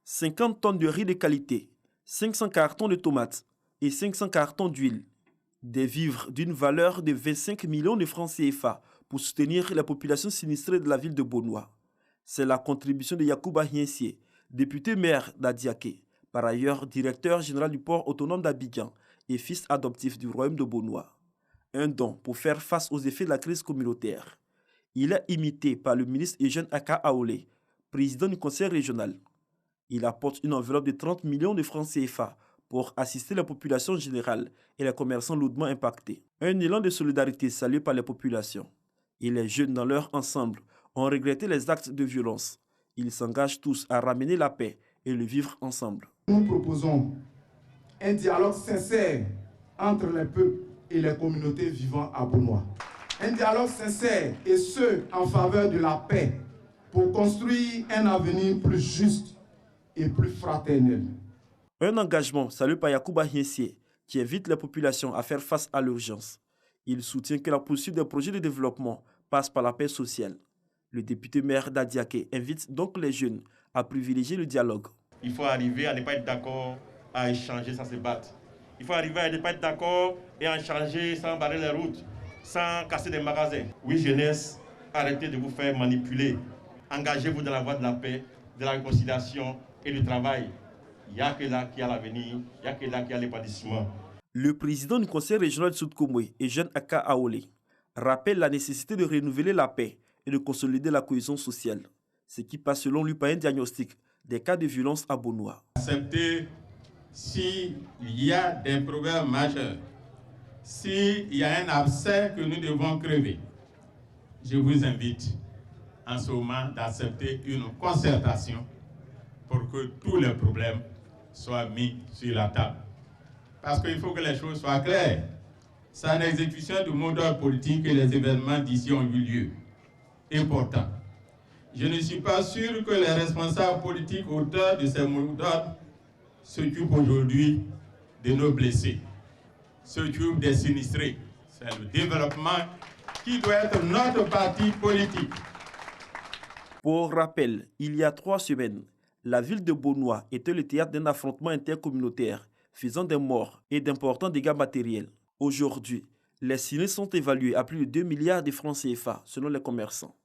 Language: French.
50 tonnes de riz de qualité, 500 cartons de tomates et 500 cartons d'huile. Des vivres d'une valeur de 25 millions de francs CFA pour soutenir la population sinistrée de la ville de Bonoua. C'est la contribution de Yacouba Hiensié, député maire d'Adiaké, par ailleurs directeur général du port autonome d'Abidjan et fils adoptif du royaume de Bonoua. Un don pour faire face aux effets de la crise communautaire. Il est imité par le ministre Eugène Aka Aolé, président du conseil régional. Il apporte une enveloppe de 30 millions de francs CFA pour assister la population générale et les commerçants lourdement impactés. Un élan de solidarité salué par les populations. Et les jeunes dans leur ensemble ont regretté les actes de violence. Ils s'engagent tous à ramener la paix et le vivre ensemble. Nous proposons un dialogue sincère entre les peuples et les communautés vivant à Bonoua. Un dialogue sincère et ce, en faveur de la paix, pour construire un avenir plus juste et plus fraternel. Un engagement salué par Yacouba Hiensié qui invite les populations à faire face à l'urgence. Il soutient que la poursuite des projets de développement passe par la paix sociale. Le député maire d'Adiaké invite donc les jeunes à privilégier le dialogue. Il faut arriver à ne pas être d'accord, à échanger sans se battre. Il faut arriver à ne pas être d'accord et à échanger sans barrer les routes, sans casser des magasins. Oui, jeunesse, arrêtez de vous faire manipuler. Engagez-vous dans la voie de la paix, de la réconciliation et du travail. Il n'y a que là qui a l'avenir, il n'y a que là qui a l'épanouissement. Le président du conseil régional de Sud-Komoué, Eugène Aka Aolé, rappelle la nécessité de renouveler la paix et de consolider la cohésion sociale, ce qui passe selon lui par un diagnostic des cas de violence à Bonoua. Accepter s'il y a des problèmes majeurs, s'il y a un abcès que nous devons crever, je vous invite en ce moment d'accepter une concertation pour que tous les problèmes soient mis sur la table. Parce qu'il faut que les choses soient claires. C'est en exécution du mot d'ordre politique que les événements d'ici ont eu lieu. Et pourtant, je ne suis pas sûr que les responsables politiques auteurs de ces mots d'ordre s'occupent aujourd'hui de nos blessés, s'occupent des sinistrés. C'est le développement qui doit être notre parti politique. Pour rappel, il y a 3 semaines, la ville de Bonoua était le théâtre d'un affrontement intercommunautaire faisant des morts et d'importants dégâts matériels. Aujourd'hui, les sinistres sont évalués à plus de 2 milliards de francs CFA selon les commerçants.